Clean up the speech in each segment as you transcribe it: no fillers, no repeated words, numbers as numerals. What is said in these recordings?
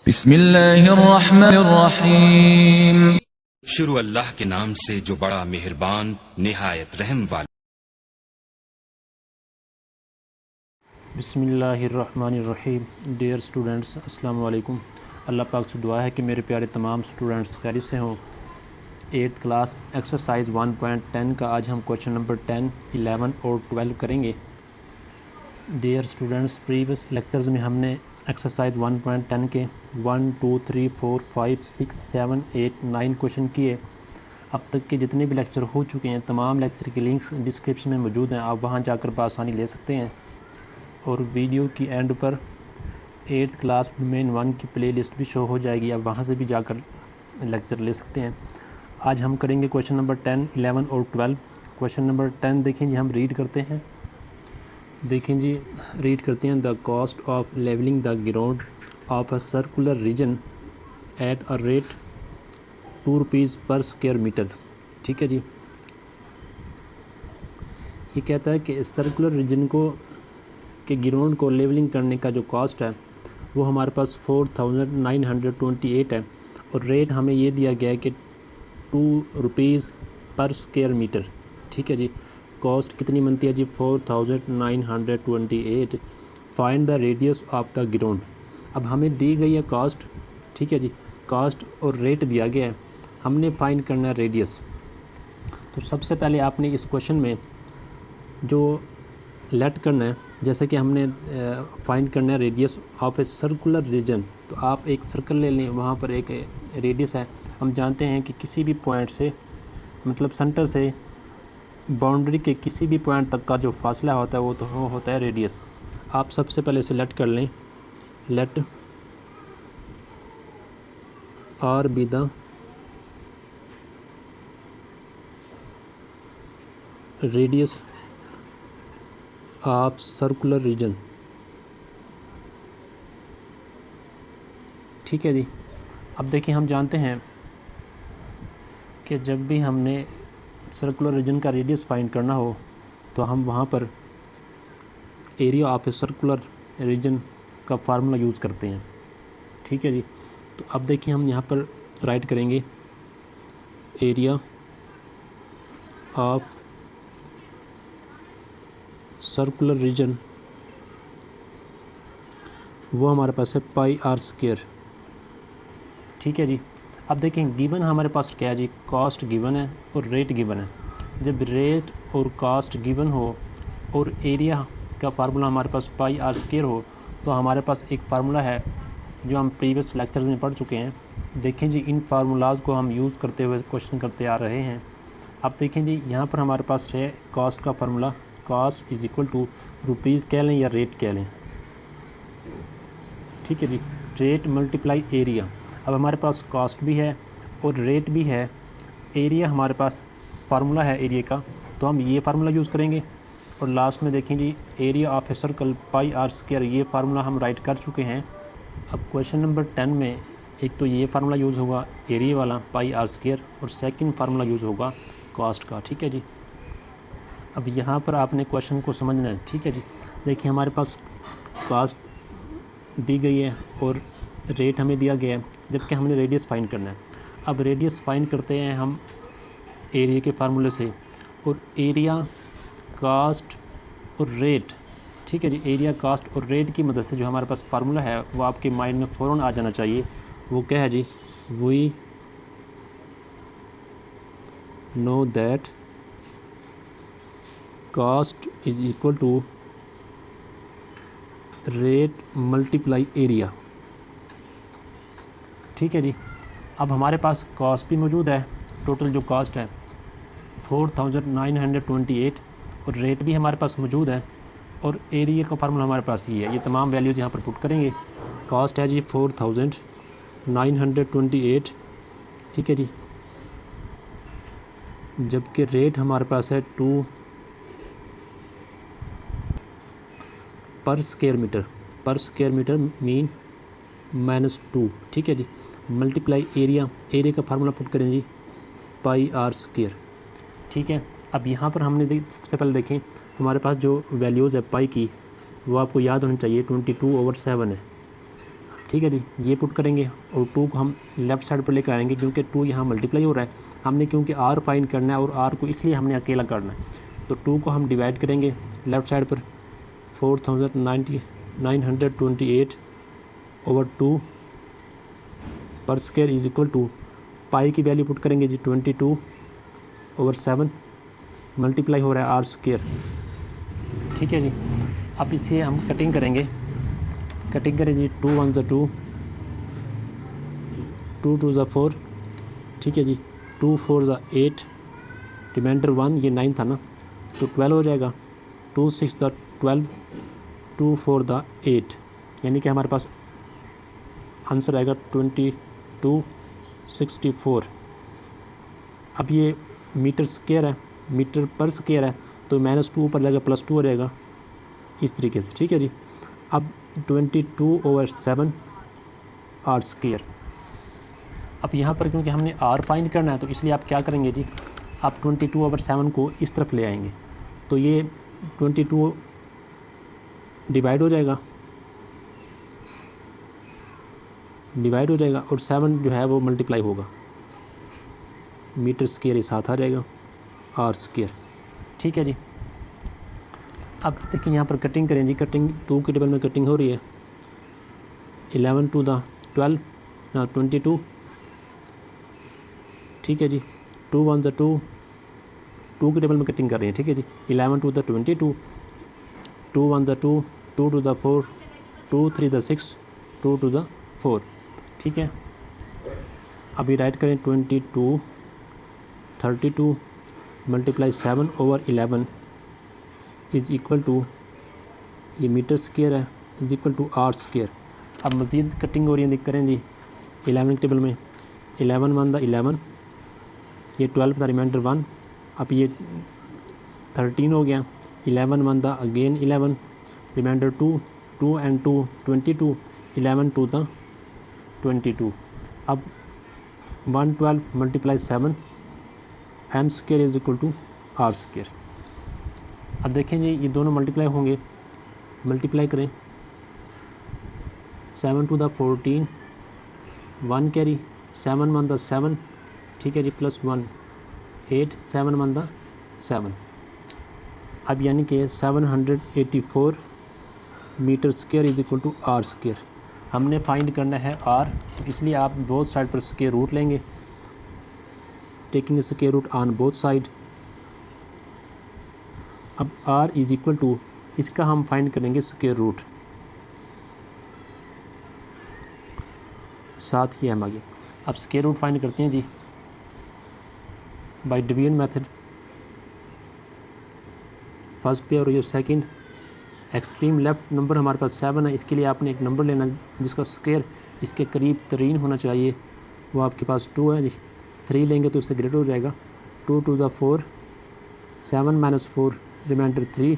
बिस्मिल्लाहिर्रहमानिर्रहीम। शुरू अल्लाह के नाम से जो बड़ा मेहरबान निहायत रहम वाला। बिस्मिल्लाहिर्रहमानिर्रहीम। डियर स्टूडेंट्स, अस्सलाम वालेकुम। अल्लाह पाक से दुआ है कि मेरे प्यारे तमाम स्टूडेंट्स खैरियत से हों। 8th क्लास एक्सरसाइज 1.10 का आज हम क्वेश्चन नंबर 10, 11 और 12 करेंगे। डियर स्टूडेंट्स, प्रीवियस लेक्चर्स में हमने एक्सरसाइज 1.10 के 1, 2, 3, 4, 5, 6, 7, 8, 9 क्वेश्चन किए। अब तक के जितने भी लेक्चर हो चुके हैं तमाम लेक्चर के लिंक्स डिस्क्रिप्शन में मौजूद हैं, आप वहां जाकर बआसानी ले सकते हैं। और वीडियो की एंड पर 8th क्लास डोमेन 1 की प्लेलिस्ट भी शो हो जाएगी, आप वहां से भी जाकर लेक्चर ले सकते हैं। आज हम करेंगे क्वेश्चन नंबर 10, 11 और 12। क्वेश्चन नंबर 10 देखें जी, हम रीड करते हैं। देखें जी, रीड करते हैं। The cost of levelling the ground of a circular region at a rate 2 rupees per square metre. ठीक है जी, ये कहता है कि सर्कुलर रीजन को के ग्राउंड को लेवलिंग करने का जो कॉस्ट है वो हमारे पास 4928 है, और रेट हमें ये दिया गया है कि 2 रुपीज़ पर स्क्वायर मीटर। ठीक है जी, कॉस्ट कितनी बनती है जी? 4928। Find the radius of the ground. अब हमें दी गई है कॉस्ट, ठीक है जी, कॉस्ट और रेट दिया गया है, हमने फाइंड करना है रेडियस। तो सबसे पहले आपने इस क्वेश्चन में जो लेट करना है, जैसे कि हमने फाइंड करना है radius of a circular region, तो आप एक सर्कल ले लें, वहाँ पर एक रेडियस है। हम जानते हैं कि किसी भी पॉइंट से, मतलब सेंटर से बाउंड्री के किसी भी पॉइंट तक का जो फासला होता है वो तो होता है रेडियस। आप सबसे पहले इसे लेट कर लें। Let r be the radius of circular region. ठीक है जी, अब देखिए, हम जानते हैं कि जब भी हमने सर्कुलर रीजन का रेडियस फाइंड करना हो तो हम वहाँ पर area of a circular region का फार्मूला यूज़ करते हैं। ठीक है जी, तो अब देखिए, हम यहाँ पर राइट करेंगे एरिया ऑफ सर्कुलर रीजन, वो हमारे पास है पाई आर स्क्वायर। ठीक है जी, अब देखें गिवन हमारे पास क्या है जी? कॉस्ट गिवन है और रेट गिवन है। जब रेट और कॉस्ट गिवन हो और एरिया का फार्मूला हमारे पास पाई आर स्क्वायर हो, तो हमारे पास एक फार्मूला है जो हम प्रीवियस लेक्चर में पढ़ चुके हैं। देखें जी, इन फार्मूलाज को हम यूज़ करते हुए क्वेश्चन करते आ रहे हैं। अब देखें जी, यहाँ पर हमारे पास है कॉस्ट का formula, cost is equal to rupees कह लें या रेट कह लें। ठीक है जी, रेट मल्टीप्लाई एरिया। अब हमारे पास कॉस्ट भी है और रेट भी है, एरिया हमारे पास फार्मूला है एरिया का, तो हम ये फार्मूला यूज़ करेंगे। और लास्ट में देखें जी, area of a circle pi R square, ये फार्मूला हम राइट कर चुके हैं। अब क्वेश्चन नंबर 10 में एक तो ये फार्मूला यूज़ होगा एरिया वाला पाई आर स्क्वायर, और सेकंड फार्मूला यूज़ होगा कॉस्ट का। ठीक है जी, अब यहाँ पर आपने क्वेश्चन को समझना है। ठीक है जी, देखिए हमारे पास कॉस्ट दी गई है और रेट हमें दिया गया है, जबकि हमने रेडियस फाइंड करना है। अब रेडियस फाइंड करते हैं हम एरिया के फार्मूले से, और एरिया, कास्ट और रेट। ठीक है जी, एरिया, कास्ट और रेट की मदद से जो हमारे पास फार्मूला है वो आपके माइंड में फ़ौरन आ जाना चाहिए। वो क्या है जी? We know that cost is equal to rate multiply area. ठीक है जी, अब हमारे पास कॉस्ट भी मौजूद है, टोटल जो कॉस्ट है 4928, और रेट भी हमारे पास मौजूद है, और एरिया का फार्मूला हमारे पास ये है। ये तमाम वैल्यूज़ यहाँ पर पुट करेंगे। कॉस्ट है जी 4928, ठीक है जी, जबकि रेट हमारे पास है 2 पर स्क्वायर मीटर मीन -2। ठीक है जी, मल्टीप्लाई एरिया, एरिया का फार्मूला पुट करें जी पाई आर स्क्वायर। ठीक है, अब यहाँ पर हमने सबसे पहले देखें हमारे पास जो वैल्यूज़ है पाई की, वो आपको याद होनी चाहिए, 22/7 है। ठीक है जी, ये पुट करेंगे और 2 को हम लेफ़्ट साइड पर लेकर आएंगे क्योंकि 2 यहाँ मल्टीप्लाई हो रहा है। हमने क्योंकि आर फाइंड करना है और आर को इसलिए हमने अकेला करना है, तो 2 को हम डिवाइड करेंगे लेफ़्ट साइड पर 4928 ओवर 2 पर स्क्वायर इज इक्वल टू पाई की वैल्यू पुट करेंगे जी 22 ओवर 7 मल्टीप्लाई हो रहा है आर स्क्वायर। ठीक है जी, अब इसे हम कटिंग करेंगे। कटिंग करें जी 2 1 2 2 2 4, ठीक है जी, 2 4 8, रिमाइंडर 1, ये 9 था ना, तो 12 हो जाएगा। 2 6 12, 2 4 8, यानी कि हमारे पास आंसर आएगा 2264। अब ये मीटर स्क्वायर है, मीटर पर स्क्वायर है, तो -2 ऊपर जाएगा +2 हो जाएगा इस तरीके से। ठीक है जी, अब 22 ओवर 7 आर स्क्वायर। अब यहाँ पर क्योंकि हमने आर फाइंड करना है तो इसलिए आप क्या करेंगे जी, आप 22 ओवर 7 को इस तरफ ले आएंगे, तो ये 22 डिवाइड हो जाएगा और 7 जो है वो मल्टीप्लाई होगा, मीटर स्क्वायर इस हाथ आ जाएगा आर स्क्वायर। ठीक है जी, अब देखिए यहाँ पर कटिंग करें जी। कटिंग 2 के टेबल में कटिंग हो रही है। 11 2 12 ना 22, ठीक है जी। 2 1 2 के टेबल में कटिंग कर रहे हैं। ठीक है जी, 11 2 22, 2 1 2, 2 2 4, 2 3 6, 2 2 4। ठीक है, अभी राइट करें 22 32 multiply 7 over 11 is equal to, ये मीटर स्क्वायर है, is equal to r square. अब मज़ीद कटिंग हो रही है, देख करें जी 11 टेबल में 11 1 11, ये 12 था, रिमाइंडर 1, अब ये 13 हो गया। 11 1 अगेन 11, रिमाइंडर 2, 2 एंड 2 22, 11 2 22। अब 112 multiply 7 m square is equal to r square. अब देखें जी, ये दोनों मल्टीप्लाई होंगे, मल्टीप्लाई करें 7 2 14, 1 कैरी, 7 1 7, ठीक है जी, +1 8, 7 1 7। अब यानी कि 784 metre square is equal to r square. हमने फाइंड करना है आर, तो इसलिए आप बोथ साइड पर स्क्वायर रूट लेंगे, taking square root on both side. अब r इज़ इक्वल टू, इसका हम फाइंड करेंगे स्क्वायर रूट, साथ ही हम आगे। अब स्क्वायर रूट फाइंड करते हैं जी बाय डिवीजन मेथड। फर्स्ट पे और ये सेकंड, एक्सट्रीम लेफ़्ट नंबर हमारे पास 7 है, इसके लिए आपने एक नंबर लेना जिसका स्क्वायर इसके करीब तरीन होना चाहिए, वो आपके पास 2 है जी। 3 लेंगे तो इससे ग्रेटर हो जाएगा। 2 2 4, 7 - 4, रिमाइंडर 3।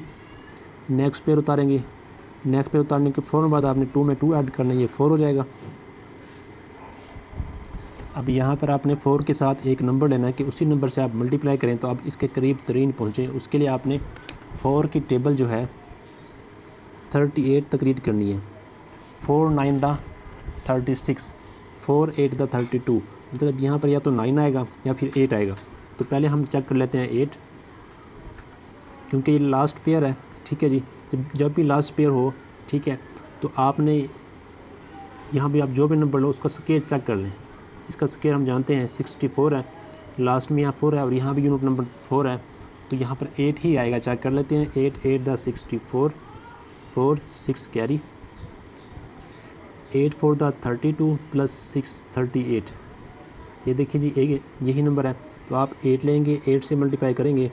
नेक्स्ट पेयर उतारेंगे, नेक्स्ट पेयर उतारने के फ़ौरन बाद आपने 2 में 2 ऐड करना है, ये 4 हो जाएगा। अब यहाँ पर आपने 4 के साथ एक नंबर लेना है कि उसी नंबर से आप मल्टीप्लाई करें तो आप इसके करीब तरीन पहुँचें। उसके लिए आपने 4 की टेबल जो है 38 तक रीड करनी है। 4 9 36, 4 8 32, मतलब यहाँ पर या तो 9 आएगा या फिर 8 आएगा। तो पहले हम चेक कर लेते हैं 8, क्योंकि ये लास्ट पेयर है। ठीक है जी, जब भी लास्ट पेयर हो, ठीक है, तो आपने यहाँ भी आप जो भी नंबर लो उसका स्क्वायर चेक कर लें। इसका स्क्वायर हम जानते हैं 64 है, लास्ट में यहाँ 4 है और यहाँ भी यूनिट नंबर 4 है, तो यहाँ पर 8 ही आएगा। चेक कर लेते हैं। 8 8 64, 4 6 कैरी, 8 4 32 + 6 38। ये देखिए जी, एक यही नंबर है, तो आप 8 लेंगे, 8 से मल्टीप्लाई करेंगे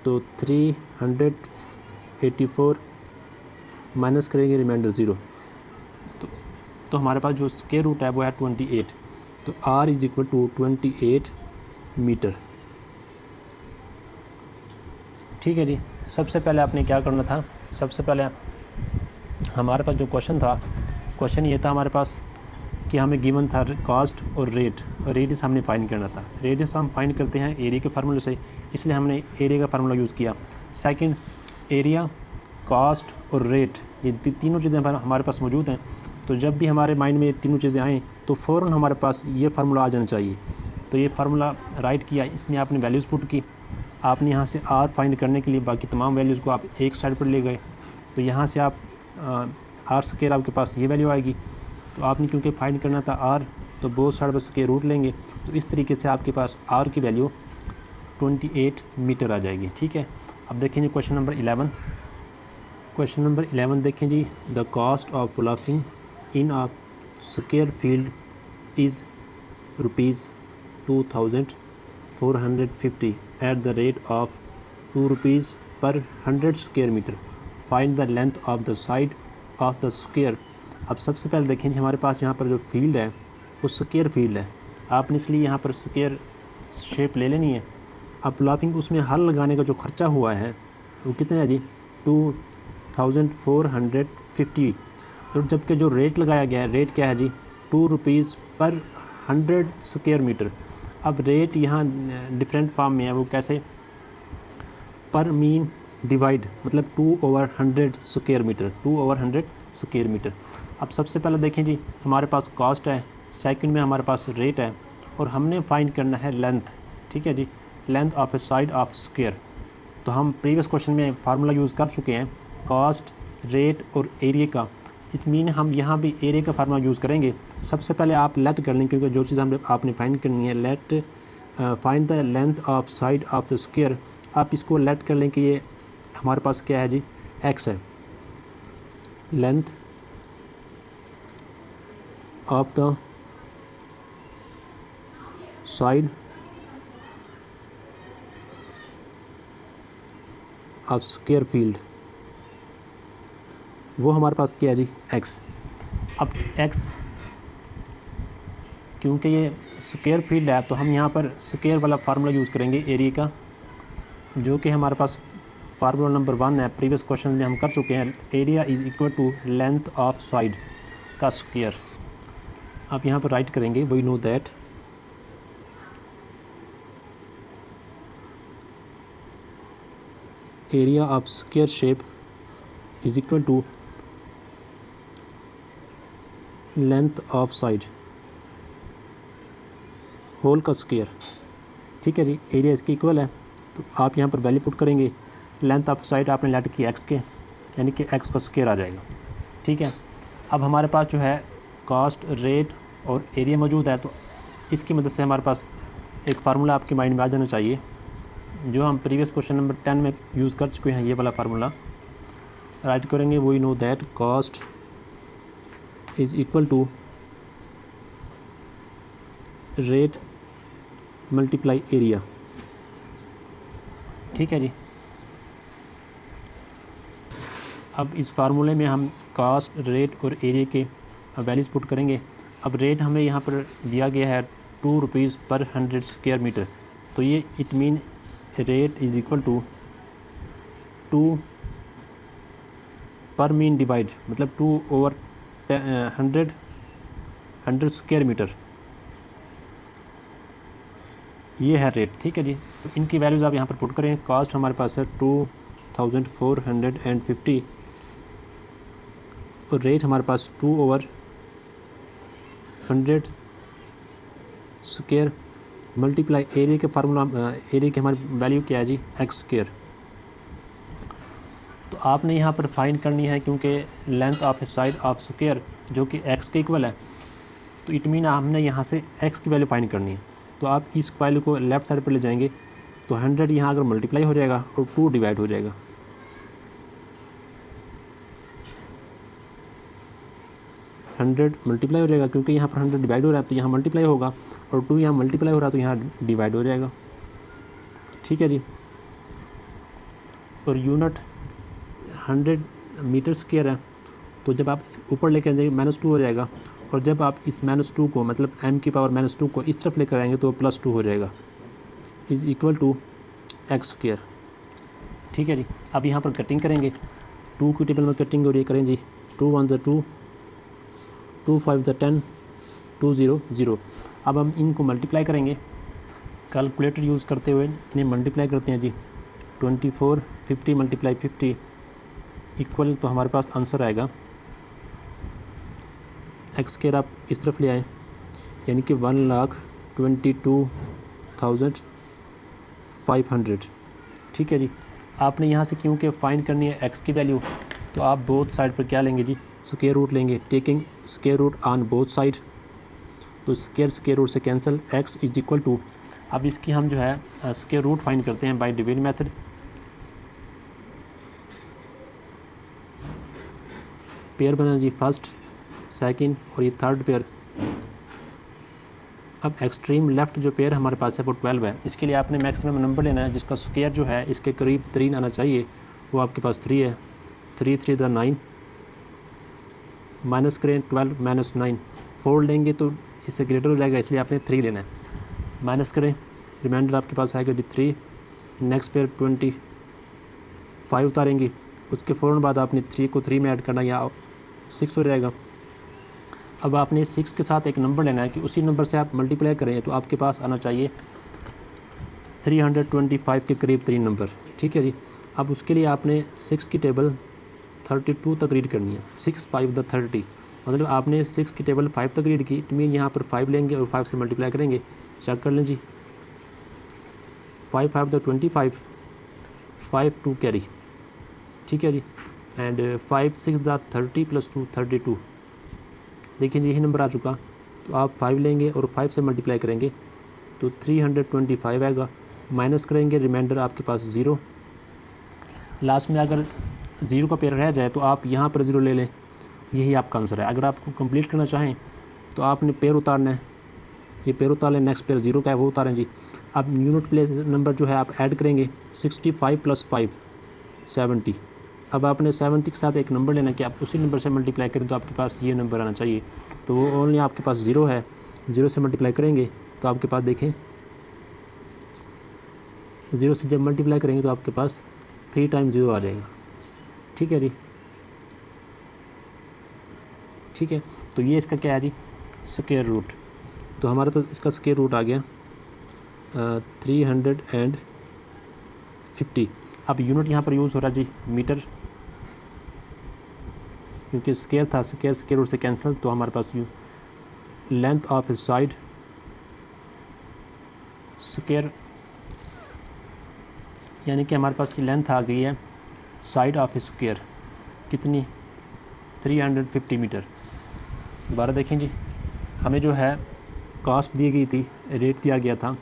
तो 384 माइनस करेंगे, रिमाइंडर 0। तो हमारे पास जो स्क्वायर रूट है वो है 28। तो r is equal to 28 metre. ठीक है जी, सबसे पहले आपने क्या करना था, सबसे पहले हमारे पास जो क्वेश्चन था, क्वेश्चन ये था हमारे पास कि हमें गिवन था कॉस्ट और रेट, और रेडियस हमने फाइंड करना था। रेडियस हम फाइंड करते हैं एरिया के फार्मूले से, इसलिए हमने एरिया का फार्मूला यूज़ किया। सेकंड, एरिया, कॉस्ट और रेट, ये तीनों चीज़ें हमारे पास मौजूद हैं, तो तो जब भी हमारे माइंड में ये तीनों चीज़ें आएँ तो फ़ौरन हमारे पास ये फार्मूला आ जाना चाहिए। तो ये फार्मूला राइट किया, इसमें आपने वैल्यूज़ पुट की। आपने यहाँ से आर फाइंड करने के लिए बाकी तमाम वैल्यूज़ को आप एक साइड पर ले गए। तो यहाँ से आप आर स्क्वायर आपके पास ये वैल्यू आएगी। तो आपने क्योंकि फाइंड करना था आर, तो बोथ साइड पर स्क्वायर रूट लेंगे। तो इस तरीके से आपके पास आर की वैल्यू 28 मीटर आ जाएगी। ठीक है, अब देखें जी क्वेश्चन नंबर 11। क्वेश्चन नंबर 11 देखें जी, the cost of ploughing in a square field is ₹2450 at the rate of ₹2 per 100 square metre. Find the length of the side of the square. अब सबसे पहले देखें हमारे पास यहाँ पर जो फील्ड है वो स्क्वायर फील्ड है। आपने इसलिए यहाँ पर स्क्वायर शेप ले लेनी है। अब पुलाफिंग उसमें हल लगाने का जो ख़र्चा हुआ है वो कितना है जी, 2450। और जबकि जो रेट लगाया गया है, रेट क्या है जी, ₹2 पर 100 स्क्वायर मीटर। अब रेट यहाँ डिफरेंट फॉर्म में है, वो कैसे, पर मीन डिवाइड, मतलब 2/100 स्क्वायर मीटर, 2/100 स्क्वायर मीटर। अब सबसे पहले देखें जी, हमारे पास कॉस्ट है, सेकंड में हमारे पास रेट है, और हमने फाइंड करना है लेंथ। ठीक है जी, length of a side of square. तो हम प्रीवियस क्वेश्चन में फार्मूला यूज़ कर चुके हैं, कॉस्ट, रेट और एरिया का। इट मीन हम यहाँ भी एरिया का फार्मूला यूज़ करेंगे। सबसे पहले आप लेट कर लें, क्योंकि जो चीज़ आपने फाइंड करनी है, let find the length of side of the square. आप इसको लेट कर लें कि ये हमारे पास क्या है जी, एक्स है। Length of the side of square field, वो हमारे पास क्या है जी, एक्स। अब एक्स, क्योंकि ये स्क्वायर फील्ड है तो हम यहाँ पर स्क्वायर वाला फार्मूला यूज़ करेंगे एरिया का, जो कि हमारे पास फार्मूला नंबर 1 है, प्रीवियस क्वेश्चन में हम कर चुके हैं। Area is equal to length of side का स्क्वायर। आप यहाँ पर राइट करेंगे, we know that area of square shape is equal to length of side whole का स्क्वायर। ठीक है जी, एरिया इसकी इक्वल है, तो आप यहाँ पर वैल्यू पुट करेंगे। लेंथ ऑफ साइड आपने लेट की एक्स के, यानी कि एक्स का स्क्वायर आ जाएगा। ठीक है, अब हमारे पास जो है कॉस्ट, रेट और एरिया मौजूद है, तो इसकी मदद से हमारे पास एक फार्मूला आपके माइंड में आ जाना चाहिए, जो हम प्रीवियस क्वेश्चन नंबर 10 में यूज़ कर चुके हैं। ये वाला फार्मूला राइट करेंगे, we know that cost is equal to rate multiply area. ठीक है जी, अब इस फार्मूले में हम कॉस्ट, रेट और एरिया के वैल्यूज़ पुट करेंगे। अब रेट हमें यहाँ पर दिया गया है ₹2 पर 100 स्क्वायर मीटर, तो ये it mean rate is equal to 2 पर मीन डिवाइड, मतलब 2/100 स्क्वायर मीटर, ये है रेट। ठीक है जी, तो इनकी वैल्यूज़ आप यहाँ पर पुट करें। कॉस्ट हमारे पास है 2450 और रेट हमारे पास 2/100 स्क्वायर मल्टीप्लाई एरिया के फार्मूला, एरिया की हमारी वैल्यू क्या है जी, एक्स स्क्वायर। तो आपने यहाँ पर फाइंड करनी है, क्योंकि length of a side of square जो कि एक्स के इक्वल है, तो इट मीन हमने यहाँ से एक्स की वैल्यू फाइंड करनी है। तो आप इस वैल्यू को लेफ़्ट साइड पर ले जाएंगे, तो 100 यहाँ अगर मल्टीप्लाई हो जाएगा और 2 डिवाइड हो जाएगा। 100 मल्टीप्लाई हो जाएगा, क्योंकि यहाँ पर 100 डिवाइड हो रहा है तो यहाँ मल्टीप्लाई होगा, और 2 यहाँ मल्टीप्लाई हो रहा है तो यहाँ डिवाइड हो जाएगा। ठीक है जी, और यूनिट 100 मीटर स्क्वायर है, तो जब आप ऊपर लेकर जाएंगे -2 हो जाएगा, और जब आप इस -2 को, मतलब m की पावर -2 को इस तरफ लेकर आएंगे तो +2 हो जाएगा, is equal to x square. ठीक है जी, अब यहाँ पर कटिंग करेंगे, 2 की टेबल में कटिंग हो रही है, करें जी, 2 1 2, 2 5 10, 2 0 0। अब हम इनको मल्टीप्लाई करेंगे, कैलकुलेटर यूज़ करते हुए इन्हें मल्टीप्लाई करते हैं जी। 2450 × 50 इक्वल, तो हमारे पास आंसर आएगा एक्स स्क्वायर आप इस तरफ ले आएँ, यानी कि 1,22,500। ठीक है जी। आपने यहाँ से क्योंकि फाइंड करनी है एक्स की वैल्यू, तो आप बोथ साइड पर क्या लेंगे जी, स्क्वायर रूट लेंगे, taking square root on both side. तो स्क्वायर रूट से cancel, x is equal to, अब इसकी हम जो है स्क्वायर रूट फाइंड करते हैं बाय डिवीजन मेथड। पेयर बना जी फर्स्ट, सेकंड और ये थर्ड पेयर। अब एक्सट्रीम लेफ़्ट जो पेयर हमारे पास है वो 12 है। इसके लिए आपने मैक्सिमम नंबर लेना है जिसका स्क्वायर जो है इसके करीब 3 आना चाहिए, वो आपके पास 3 है। 3 3 द 9, माइनस करें 12 माइनस 9, 4 लेंगे तो इससे ग्रेटर हो जाएगा, इसलिए आपने 3 लेना है। माइनस करें, रिमाइंडर आपके पास आएगा जी 3। नेक्स्ट पेयर 25 उतारेंगे, उसके फ़ौरन बाद आपने 3 को 3 में ऐड करना, या 6 हो जाएगा। अब आपने 6 के साथ एक नंबर लेना है कि उसी नंबर से आप मल्टीप्लाई करें तो आपके पास आना चाहिए 325 के करीब 3 नंबर। ठीक है जी। अब उसके लिए आपने 6 की टेबल 32 तक रीड करनी है। 6 5 द 30, मतलब आपने 6 की टेबल 5 तक रीड की, इट मीन यहाँ पर 5 लेंगे और 5 से मल्टीप्लाई करेंगे। चेक कर लें जी, 5 5 द 25, 5 2 कैरी। ठीक है जी। And 5 6 the 30 plus 2 32। देखिए यही नंबर आ चुका। तो आप 5 लेंगे और 5 से मल्टीप्लाई करेंगे तो 325 आएगा। माइनस करेंगे, रिमाइंडर आपके पास 0। लास्ट में अगर 0 का पेयर रह जाए तो आप यहाँ पर 0 ले लें, यही आपका आंसर है। अगर आपको कंप्लीट करना चाहें तो आपने पेयर उतारना है, ये पेयर उतार लें। नेक्स्ट पेयर 0 का है वो उतारें जी। अब यूनिट प्लेस नंबर जो है आप ऐड करेंगे, 65 प्लस 5 70। अब आपने 70 के साथ एक नंबर लेना कि आप उसी नंबर से मल्टीप्लाई करें तो आपके पास ये नंबर आना चाहिए। तो वो ओनली आपके पास 0 है, 0 से मल्टीप्लाई करेंगे तो आपके पास देखें 0 से जब मल्टीप्लाई करेंगे तो आपके पास 3 टाइम 0 आ जाएगा। ठीक है जी। ठीक है, तो ये इसका क्या है जी, स्क्वायर रूट। तो हमारे पास इसका स्क्वायर रूट आ गया 350। अब यूनिट यहाँ पर यूज़ हो रहा है जी मीटर, क्योंकि स्क्वायर था, स्क्वायर रूट से कैंसिल, तो हमारे पास you length of side square, यानी कि हमारे पास लेंथ आ गई है साइड ऑफ स्क्वायर कितनी, 350 मीटर। दोबारा देखें जी, हमें जो है कॉस्ट दी गई थी, रेट दिया गया था,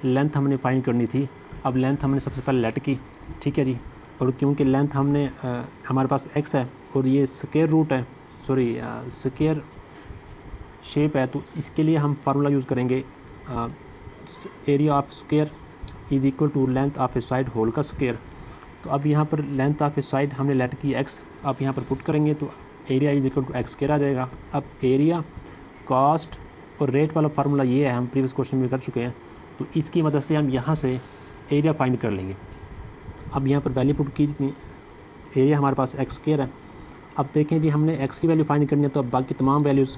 लेंथ हमने फाइंड करनी थी। अब लेंथ हमने सबसे पहले लेट की। ठीक है जी। और क्योंकि लेंथ हमने हमारे पास x है और ये स्क्वायर रूट है, सॉरी स्क्वायर शेप है, तो इसके लिए हम फार्मूला यूज़ करेंगे area of square is equal to length of a side whole का स्क्वायर। तो अब यहाँ पर लेंथ ऑफ ए साइड हमने लेट की x, आप यहाँ पर पुट करेंगे तो area is equal to x square आ जाएगा। अब एरिया, कॉस्ट और रेट वाला फार्मूला ये है, हम प्रीवियस क्वेश्चन में कर चुके हैं। तो इसकी मदद से हम यहाँ से एरिया फाइंड कर लेंगे। अब यहाँ पर वैल्यू पुट की, एरिया हमारे पास एक्स स्क्वायर है। अब देखें जी, हमने एक्स की वैल्यू फाइंड करनी है, तो अब बाकी तमाम वैल्यूज़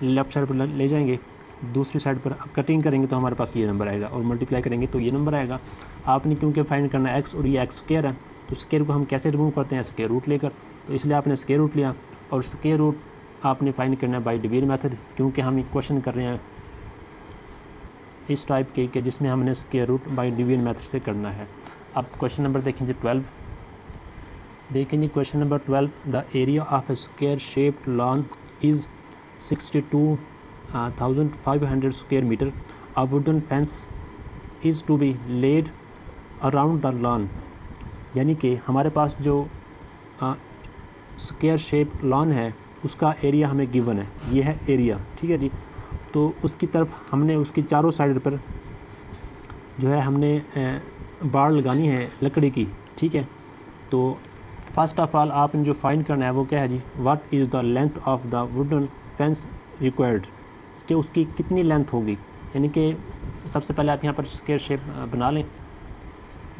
लेफ़्ट साइड पर ले जाएंगे, दूसरी साइड पर अब कटिंग करेंगे तो हमारे पास ये नंबर आएगा, और मल्टीप्लाई करेंगे तो ये नंबर आएगा। आपने क्योंकि फाइंड करना है एक्स और ये एक्स स्क्वायर है, तो स्क्वायर को हम कैसे रिमूव करते हैं, स्क्वायर रूट लेकर। तो इसलिए आपने स्क्वायर रूट लिया, और स्क्वायर रूट आपने फाइंड करना है बाय डिवीजन मेथड, क्योंकि हम क्वेश्चन कर रहे हैं इस टाइप के जिसमें हमने square root by division method से करना है। अब क्वेश्चन नंबर देखेंगे 12। देखेंगे question number 12, the area of a square shaped lawn is 62,500 square metre. A wooden fence is to be laid around the lawn. यानी कि हमारे पास जो स्क्वायर शेप लॉन है उसका एरिया हमें गिवन है, ये है एरिया। ठीक है जी। तो उसकी तरफ हमने उसकी चारों साइड पर जो है हमने बाड़ लगानी है लकड़ी की। ठीक है। तो फर्स्ट ऑफ ऑल आपने जो फाइंड करना है वो क्या है जी, what is the length of the wooden fence required, कि उसकी कितनी लेंथ होगी। यानी कि सबसे पहले आप यहाँ पर स्क्वायर शेप बना लें।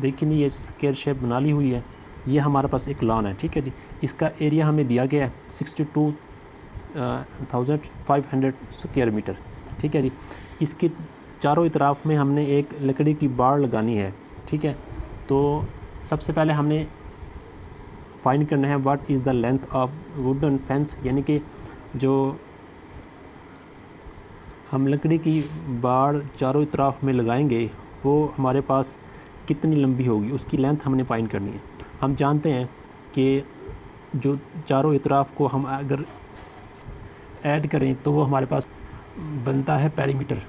देखिए ये स्क्वायर शेप बना ली हुई है, ये हमारे पास एक लॉन है। ठीक है जी। इसका एरिया हमें दिया गया है 62,500 स्क्वायर मीटर। ठीक है जी। इसकी चारों तरफ में हमने एक लकड़ी की बाड़ लगानी है। ठीक है। तो सबसे पहले हमने फाइंड करना है what is the length of wooden fence, यानी कि जो हम लकड़ी की बाड़ चारों तरफ में लगाएंगे वो हमारे पास कितनी लंबी होगी, उसकी लेंथ हमने फाइंड करनी है। हम जानते हैं कि जो चारों इतराफ़ को हम अगर ऐड करें तो वो हमारे पास बनता है पेरीमीटर।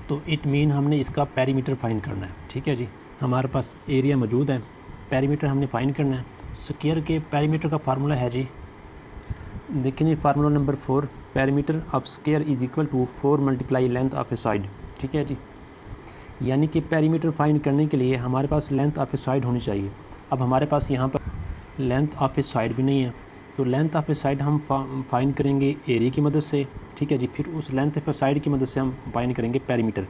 तो इट मीन हमने इसका पेरीमीटर फाइंड करना है। ठीक है जी, हमारे पास एरिया मौजूद है, पेरीमीटर हमने फाइंड करना है। स्क्वायर के पेरीमीटर का फार्मूला है जी, देखिए जी, formula number 4, perimeter of square is equal to 4 multiply length of a side. ठीक है जी, यानी कि पेरीमीटर फाइंड करने के लिए हमारे पास लेंथ ऑफ ए साइड होनी चाहिए। अब हमारे पास यहाँ पर लेंथ ऑफ ए साइड भी नहीं है, तो लेंथ ऑफ ए साइड हम फाइंड करेंगे एरिया की मदद से। ठीक है जी, फिर उस लेंथ ऑफ ए साइड की मदद से हम फाइंड करेंगे पेरीमीटर,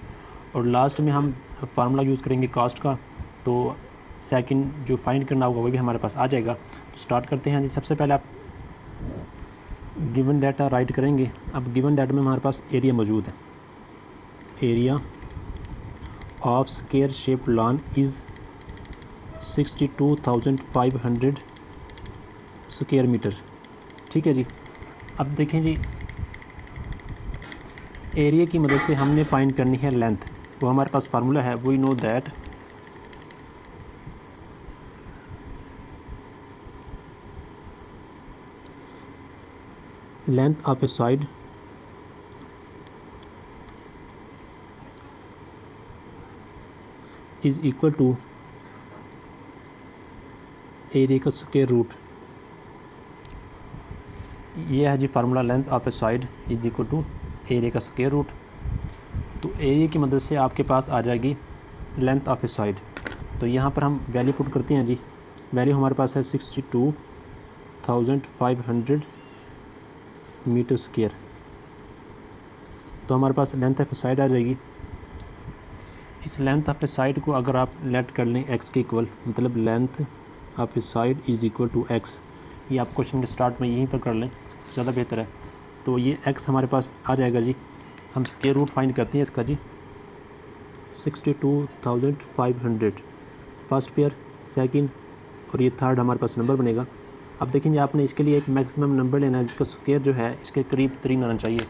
और लास्ट में हम फार्मूला यूज़ करेंगे कास्ट का। तो सेकंड जो फाइंड करना होगा वो भी हमारे पास आ जाएगा। तो स्टार्ट करते हैं जी। सबसे पहले आप गिवन डाटा राइट करेंगे। अब गिवन डाटा में हमारे पास एरिया मौजूद है। Area of square shape lawn is 62,500 square metre. ठीक है जी, अब देखें जी, एरिया की मदद से हमने फाइंड करनी है लेंथ। वो हमारे पास फार्मूला है, we know that length of a side is equal to area का स्क्वायर रूट। ये है जी formula, length of a side is equal to area का स्क्वायर रूट। तो एरिया की मदद से आपके पास आ जाएगी लेंथ ऑफ ए साइड। तो यहाँ पर हम वैल्यू पुट करते हैं जी। वैल्यू हमारे पास है 62,500 मीटर स्क्वायर। तो हमारे पास लेंथ ऑफ ए साइड आ जाएगी। इस लेंथ ऑफ ए साइड को अगर आप लेट कर लें एक्स के इक्वल, मतलब length of a side is equal to x, ये आप क्वेश्चन के स्टार्ट में यहीं पर कर लें, ज़्यादा बेहतर है। तो ये एक्स हमारे पास आ जाएगा जी। हम स्क्वायर रूट फाइंड करते हैं इसका जी। 62,500 फर्स्ट पेयर, सेकंड और ये थर्ड हमारे पास नंबर बनेगा। अब देखेंगे, आपने इसके लिए एक मैक्सिमम नंबर लेना है जिसका स्क्वायर जो है इसके करीब 3 आना चाहिए।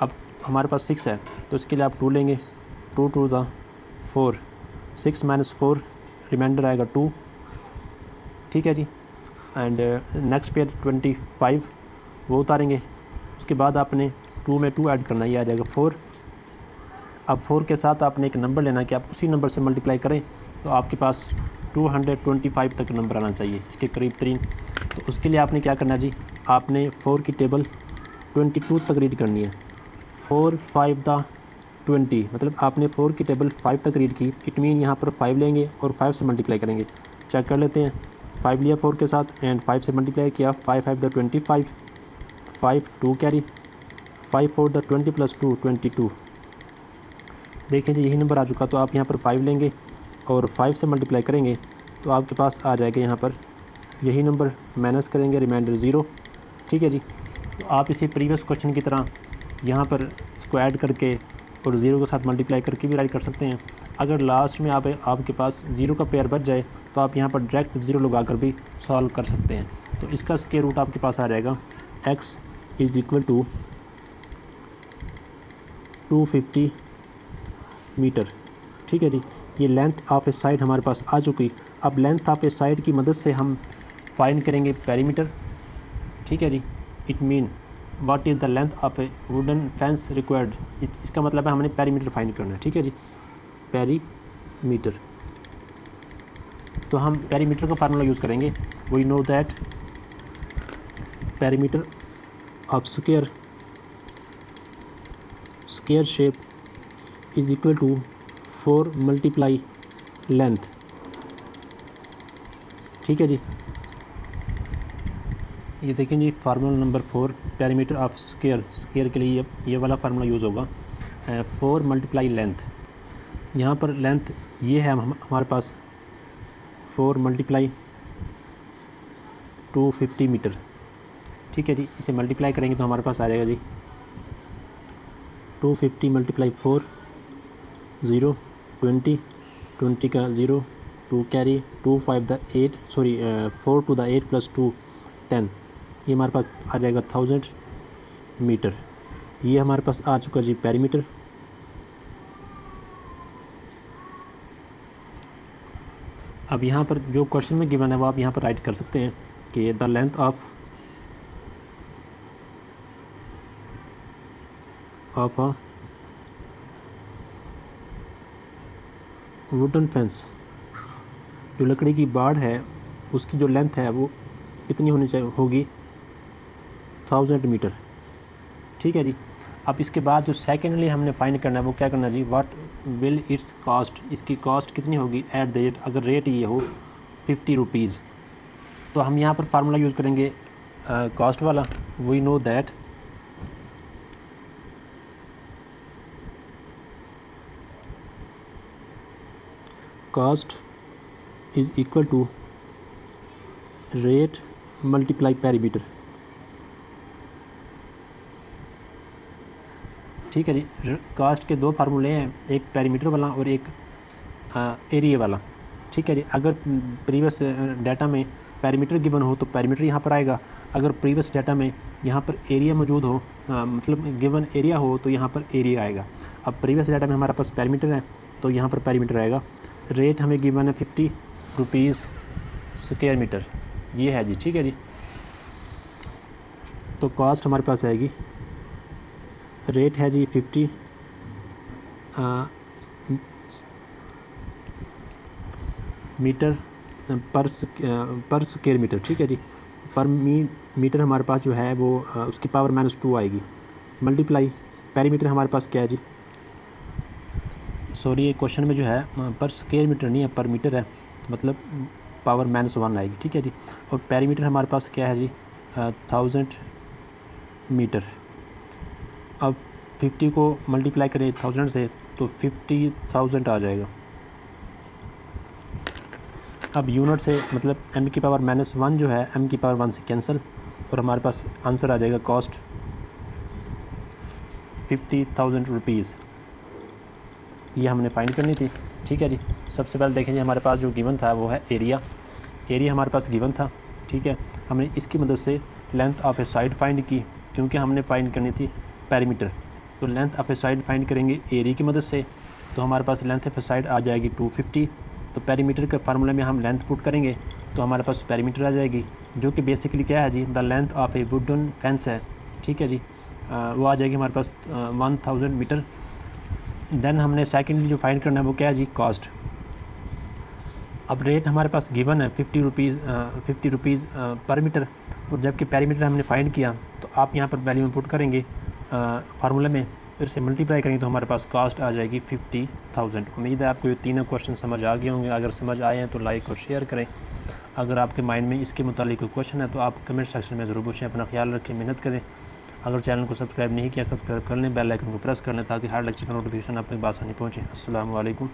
अब हमारे पास 6 है, तो इसके लिए आप 2 लेंगे। 2 टू द 4, 6 माइनस 4 रिमाइंडर आएगा 2। ठीक है जी, एंड नेक्स्ट पेयर 25 वो उतारेंगे। उसके बाद आपने 2 में 2 ऐड करना, ये आ जाएगा 4। अब 4 के साथ आपने एक नंबर लेना कि आप उसी नंबर से मल्टीप्लाई करें, तो आपके पास 225 तक नंबर आना चाहिए, इसके करीब 3। तो उसके लिए आपने क्या करना है जी, आपने 4 की टेबल 22 तक रीड करनी है। 4 5 द 20, मतलब आपने 4 की टेबल 5 तक रीड की। इट मीन यहाँ पर 5 लेंगे और 5 से मल्टीप्लाई करेंगे। चेक कर लेते हैं, 5 लिया 4 के साथ एंड 5 से मल्टीप्लाई किया। 5 5 द 25, 5 2 कैरी, 5 4 द 20 प्लस 2 22। देखें जी, यही नंबर आ चुका। तो आप यहाँ पर 5 लेंगे और 5 से मल्टीप्लाई करेंगे तो आपके पास आ जाएगा यहाँ पर यही नंबर, माइनस करेंगे रिमाइंडर 0। ठीक है जी, तो आप इसे प्रीवियस क्वेश्चन की तरह यहाँ पर इसको ऐड करके और 0 के साथ मल्टीप्लाई करके भी राइट कर सकते हैं। अगर लास्ट में आपके पास 0 का पेयर बच जाए तो आप यहाँ पर डायरेक्ट 0 लगा कर भी सॉल्व कर सकते हैं। तो इसका स्क्वायर रूट आपके पास आ जाएगा x is equal to 250 metre. ठीक है जी, ये लेंथ ऑफ ए साइड हमारे पास आ चुकी। अब लेंथ ऑफ ए साइड की मदद से हम फाइंड करेंगे पेरीमीटर। ठीक है जी, it mean what is the length of a wooden fence required. इसका मतलब है हमने पेरीमीटर फाइंड करना है। ठीक है जी, पेरीमीटर। तो हम पेरीमीटर का फार्मूला यूज़ करेंगे, we know that perimeter of square shape is equal to 4 multiply length. ठीक है जी, ये देखें जी, formula number 4, perimeter of square के लिए ये वाला फार्मूला यूज़ होगा। 4 मल्टीप्लाई लेंथ, यहाँ पर लेंथ ये है हमारे पास 4 मल्टीप्लाई 250 मीटर। ठीक है जी, इसे मल्टीप्लाई करेंगे तो हमारे पास आ जाएगा जी 250 मल्टीप्लाई 4, 0 20, 20 का 0 2 carry, 2 5 the 8 sorry 4 to the 8 plus 2 10, ये हमारे पास आ जाएगा 1000 मीटर। ये हमारे पास आ चुका जी पेरीमीटर। अब यहाँ पर जो क्वेश्चन में गिवन है वो आप यहाँ पर राइट कर सकते हैं कि the length of a wooden fence, जो लकड़ी की बाड़ है उसकी जो लेंथ है वो कितनी होनी चाहिए होगी 1000 मीटर। ठीक है जी। अब इसके बाद जो सेकेंडली हमने फाइंड करना है वो क्या करना है जी, व्हाट विल इट्स कॉस्ट, इसकी कॉस्ट कितनी होगी एट द रेट, अगर रेट ये हो 50 रुपीज़। तो हम यहाँ पर फार्मूला यूज़ करेंगे कॉस्ट वाला। We know that cost is equal to rate multiply perimeter. ठीक है जी। कास्ट के दो फार्मूले हैं, एक पेरीमीटर वाला और एक एरिया वाला। ठीक है जी। अगर प्रीवियस डाटा में पेरीमीटर गिवन हो तो पेरीमीटर यहाँ पर आएगा, अगर प्रीवियस डाटा में यहाँ पर एरिया मौजूद हो मतलब गिवन एरिया हो तो यहाँ पर एरिया आएगा। अब प्रीवियस डाटा में हमारे पास पेरीमीटर है तो यहाँ पर पेरीमीटर आएगा। रेट हमें गिवन है 50 रुपीज़ स्क्वायर मीटर, ये है जी। ठीक है जी। तो कॉस्ट हमारे पास आएगी, रेट है जी 50 मीटर पर स्क्वायर मीटर। ठीक है जी। पर मीटर हमारे पास जो है वो उसकी पावर -2 आएगी, मल्टीप्लाई पेरीमीटर हमारे पास क्या है जी, सॉरी ये क्वेश्चन में जो है पर स्क्वायर मीटर नहीं है, पर मीटर है, मतलब पावर -1 आएगी। ठीक है जी। और पेरीमीटर हमारे पास क्या है जी 1000 मीटर। अब 50 को मल्टीप्लाई करें 1000 से तो 50,000 आ जाएगा। अब यूनिट से मतलब m की पावर -1 जो है m की पावर 1 से कैंसिल और हमारे पास आंसर आ जाएगा कॉस्ट 50,000 रुपीज़। ये हमने फाइंड करनी थी। ठीक है जी। सबसे पहले देखें जी हमारे पास जो गिवन था वो है एरिया। एरिया हमारे पास गिवन था। ठीक है। हमने इसकी मदद से length of a side find की, क्योंकि हमने फाइंड करनी थी पेरीमीटर। तो length of a side find करेंगे एरिया की मदद से, तो हमारे पास लेंथ ऑफ ए साइड आ जाएगी 250। तो पेरीमीटर के फार्मूले में हम लेंथ पुट करेंगे तो हमारे पास पेरीमीटर आ जाएगी, जो कि बेसिकली क्या है जी the length of a wooden fence है। ठीक है जी। वो आ जाएगी हमारे पास 1000 मीटर। देन हमने सेकेंडली जो फाइंड करना है वो क्या है जी कॉस्ट। अब रेट हमारे पास गिवन है 50 रुपीज़ पर मीटर, और जबकि पेरीमीटर हमने फाइंड किया तो आप यहाँ पर वैल्यू पुट करेंगे फार्मूले में, फिर से मल्टीप्लाई करेंगे तो हमारे पास कॉस्ट आ जाएगी 50,000। उम्मीद है आपको ये तीनों क्वेश्चन समझ आ गए होंगे। अगर समझ आए हैं तो लाइक और शेयर करें। अगर आपके माइंड में इसके मुतालिक कोई क्वेश्चन है तो आप कमेंट सेक्शन में ज़रूर पूछें। अपना ख्याल रखें, मेहनत करें। अगर चैनल को सब्सक्राइब नहीं किया सब्सक्राइब कर लें, बेल आइकन को प्रेस कर लें ताकि हर लेक्चर का नोटिफिकेशन आप तक आसानी पहुँचे। अस्सलामु अलैकुम।